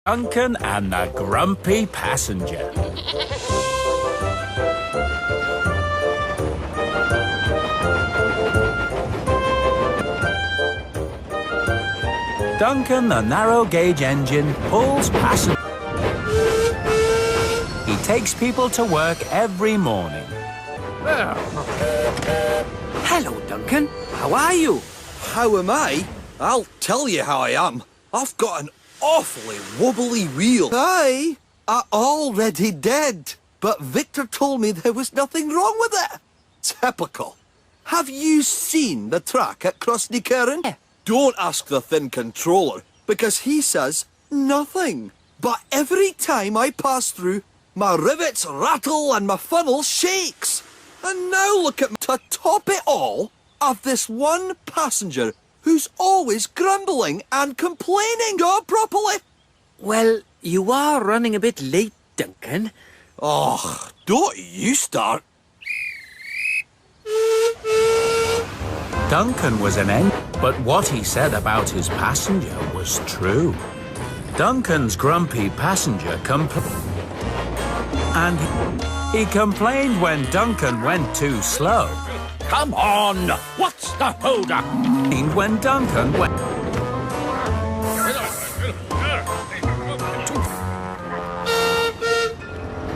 Duncan and the Grumpy Passenger. Duncan, the narrow-gauge engine, pulls passengers. He takes people to work every morning. Hello, Duncan. How are you? How am I? I'll tell you how I am. I've got an awfully wobbly wheel. I already did, but Victor told me there was nothing wrong with it. Typical. Have you seen the track at Krusty Karen? Yeah. Don't ask the thin controller, because he says nothing. But every time I pass through, my rivets rattle and my funnel shakes. And now look at me. To top it all, I've this one passenger who's always grumbling and complaining. Go properly. Well, you are running a bit late, Duncan. Oh, don't you start. Duncan was an engine, but what he said about his passenger was true. Duncan's grumpy passenger complained. And he complained when Duncan went too slow. Come on! What's the hold-up? And when Duncan went...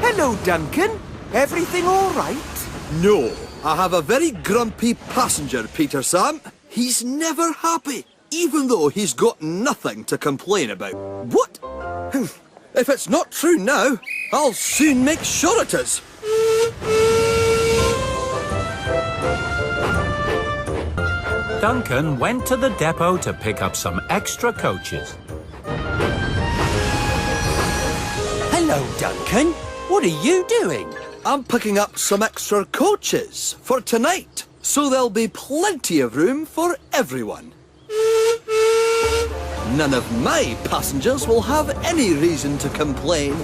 Hello, Duncan. Everything all right? No, I have a very grumpy passenger, Peter Sam. He's never happy, even though he's got nothing to complain about. What? If it's not true now, I'll soon make sure it is. Duncan went to the depot to pick up some extra coaches. Hello, Duncan. What are you doing? I'm picking up some extra coaches for tonight, so there'll be plenty of room for everyone. None of my passengers will have any reason to complain.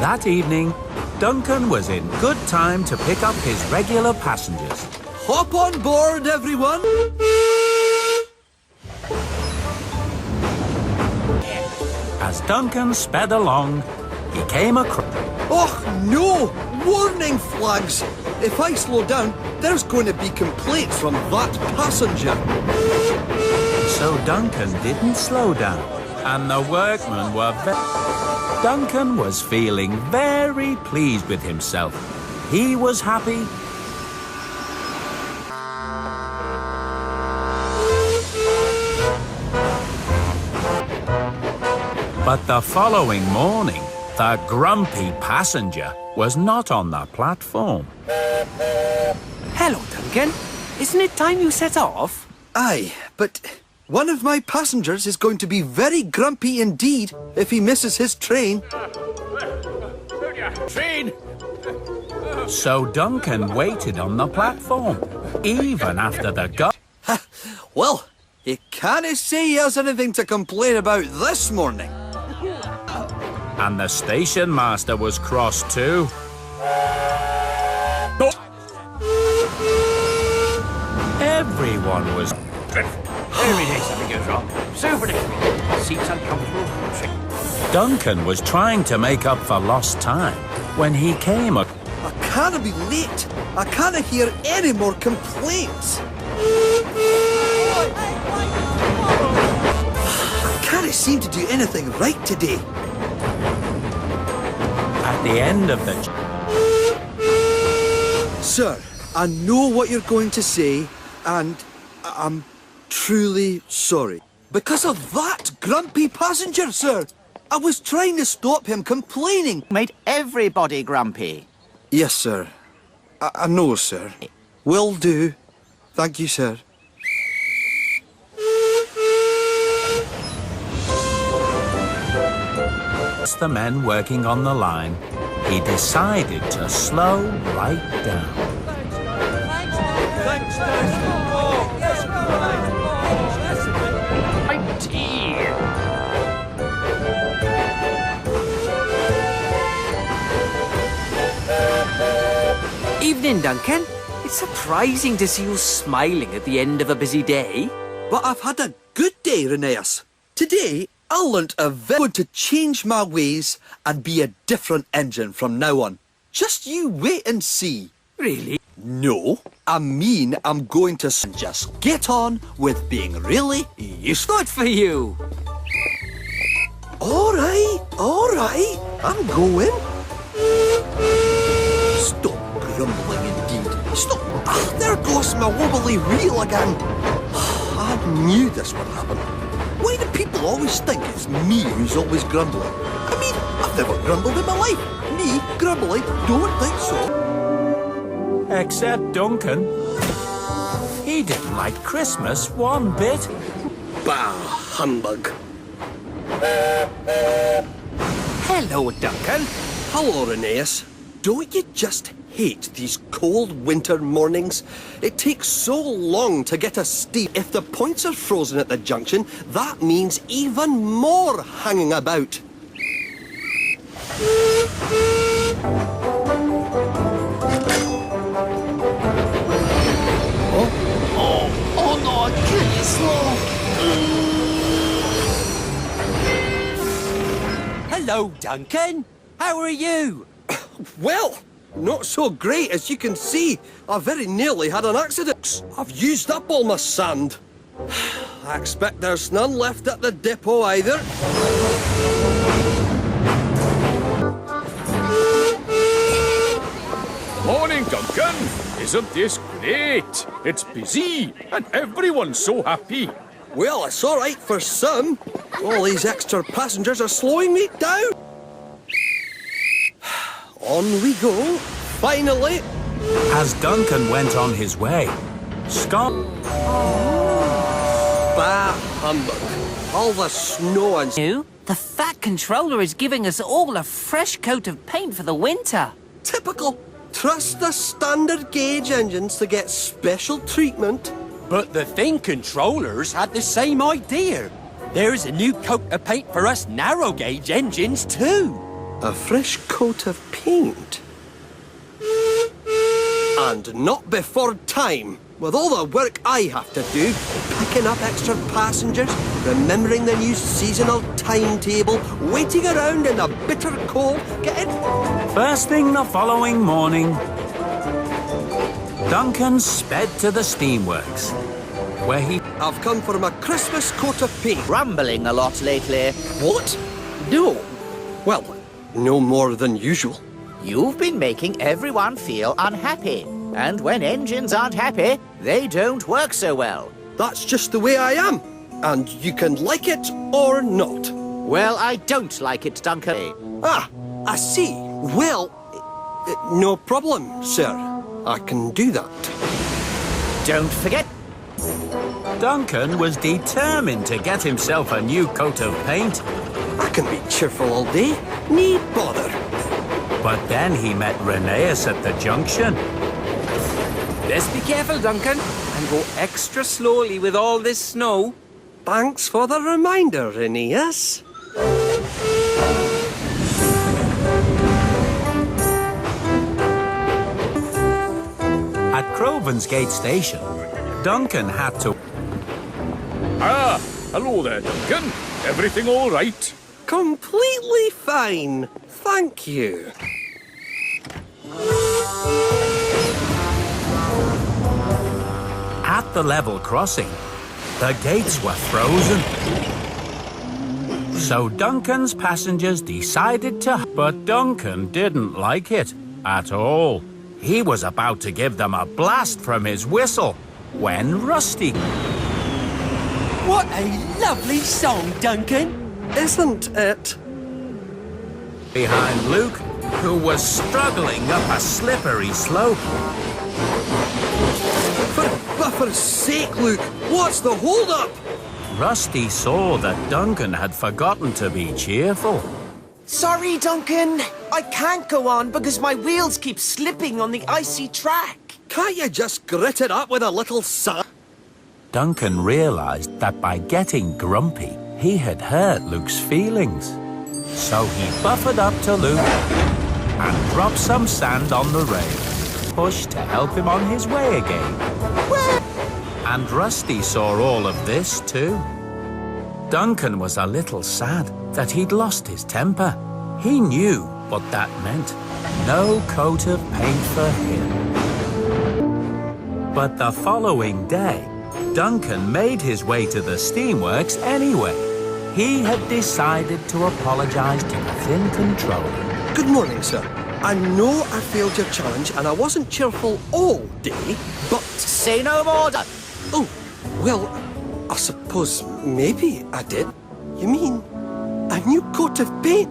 That evening, Duncan was in good time to pick up his regular passengers. Hop on board, everyone! As Duncan sped along, he came across... Oh, no! Warning flags! If I slow down, there's going to be complaints from that passenger. So Duncan didn't slow down, and the workmen were Duncan was feeling very pleased with himself. He was happy. But the following morning, the grumpy passenger was not on the platform. Hello, Duncan. Isn't it time you set off? Aye, but one of my passengers is going to be very grumpy indeed if he misses his train. Train! So Duncan waited on the platform, even after the Well, he can't say he has anything to complain about this morning. And the station master was cross too. Everyone was... Every day something goes wrong. So predictable. Seats uncomfortable. Duncan was trying to make up for lost time when he came up. I can't be late. I can't hear any more complaints. I can't seem to do anything right today. At the end of the... Sir, I know what you're going to say, and I'm truly sorry. Because of that grumpy passenger, sir. I was trying to stop him complaining. Made everybody grumpy. Yes, sir. I know, sir. Will do. Thank you, sir. The men working on the line, he decided to slow right down. Thanks, Evening, Duncan. It's surprising to see you smiling at the end of a busy day. But I've had a good day, Rheneas. Today, I learnt a good to change my ways and be a different engine from now on. Just you wait and see. Really? No, I mean I'm going to just get on with being really useful. Good for you. All right, I'm going. Stop grumbling indeed. Stop. Ah, there goes my wobbly wheel again. I knew this would happen. Why do people always think it's me who's always grumbling? I mean, I've never grumbled in my life. Me grumbling? Don't think so. Except Duncan. He didn't like Christmas one bit. Bah, humbug. Hello, Duncan. Hello, Rheneas. Don't you just hate these cold winter mornings? It takes so long to get a steam. If the points are frozen at the junction, that means even more hanging about. Oh no, goodness, Hello, Duncan. How are you? Well, not so great as you can see. I very nearly had an accident. I've used up all my sand. I expect there's none left at the depot either. Morning, Duncan. Isn't this great? It's busy and everyone's so happy. Well, it's all right for some. All these extra passengers are slowing me down. On we go. Finally. As Duncan went on his way, Scott... Bah, humbug. All the snow and... The Fat Controller is giving us all a fresh coat of paint for the winter. Typical. Trust the standard gauge engines to get special treatment. But the Thin Controllers had the same idea. There's a new coat of paint for us narrow gauge engines too. A fresh coat of paint. And not before time. With all the work I have to do, picking up extra passengers, remembering the new seasonal timetable, waiting around in the bitter cold, getting... First thing the following morning, Duncan sped to the steamworks, where he... I've come for my Christmas coat of paint. Rumbling a lot lately. What? No. Well, no more than usual. You've been making everyone feel unhappy. And when engines aren't happy, they don't work so well. That's just the way I am. And you can like it or not. Well, I don't like it, Duncan. Ah, I see. Well, no problem, sir. I can do that. Don't forget. Duncan was determined to get himself a new coat of paint. I can be cheerful all day. Need bother. But then he met Rheneas at the junction. Let's be careful, Duncan, and go extra slowly with all this snow. Thanks for the reminder, Rheneas. At Crovan's Gate Station, Duncan had to... Ah, hello there, Duncan. Everything all right? Completely fine. Thank you. At the level crossing, the gates were frozen. So Duncan's passengers decided to... But Duncan didn't like it at all. He was about to give them a blast from his whistle when Rusty... What a lovely song, Duncan. Isn't it? behind Luke, who was struggling up a slippery slope. For buffer's sake, Luke, what's the hold-up? Rusty saw that Duncan had forgotten to be cheerful. Sorry, Duncan. I can't go on because my wheels keep slipping on the icy track. Can't you just grit it up with a little sand? Duncan realized that by getting grumpy, he had hurt Luke's feelings. So he buffered up to Luke and dropped some sand on the rail, pushed to help him on his way again. And Rusty saw all of this too. Duncan was a little sad that he'd lost his temper. He knew what that meant. No coat of paint for him. But the following day, Duncan made his way to the steamworks anyway. He had decided to apologize to the Thin Controller. Good morning, sir. I know I failed your challenge and I wasn't cheerful all day, but... Say no more, Oh, well, I suppose maybe I did. You mean a new coat of paint?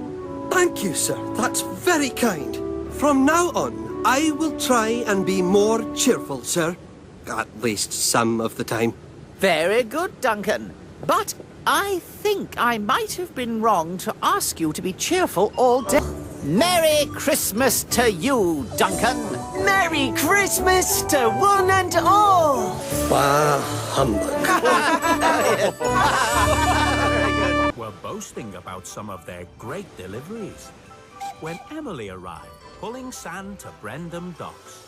Thank you, sir. That's very kind. From now on, I will try and be more cheerful, sir. At least some of the time. Very good, Duncan. But I think I might have been wrong to ask you to be cheerful all day. Merry Christmas to you, Duncan. Merry Christmas to one and all. Bah, humbug. Were boasting about some of their great deliveries when Emily arrived, pulling sand to Brendam Docks.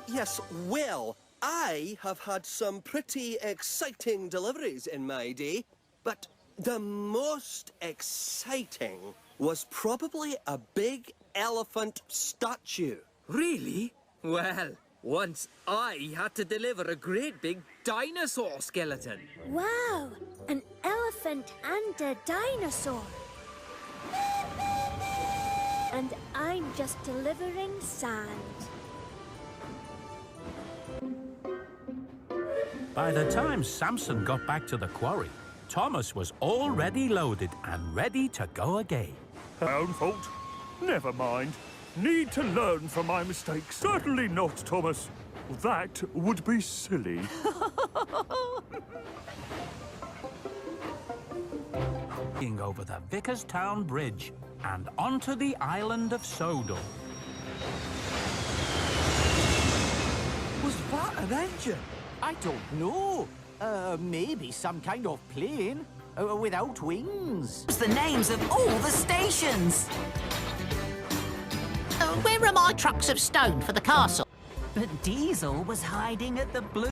Yes, well, I have had some pretty exciting deliveries in my day, but the most exciting was probably a big elephant statue. Really? Well, once I had to deliver a great big dinosaur skeleton. Wow! An elephant and a dinosaur. And I'm just delivering sand. By the time Samson got back to the quarry, Thomas was already loaded and ready to go again. Own fault. Never mind. Need to learn from my mistakes. Certainly not, Thomas. That would be silly. Over the Vickerstown Bridge and onto the island of Sodor. Was that an engine? I don't know. Maybe some kind of plane without wings. The names of all the stations. Where are my trucks of stone for the castle? But Diesel was hiding at the Blue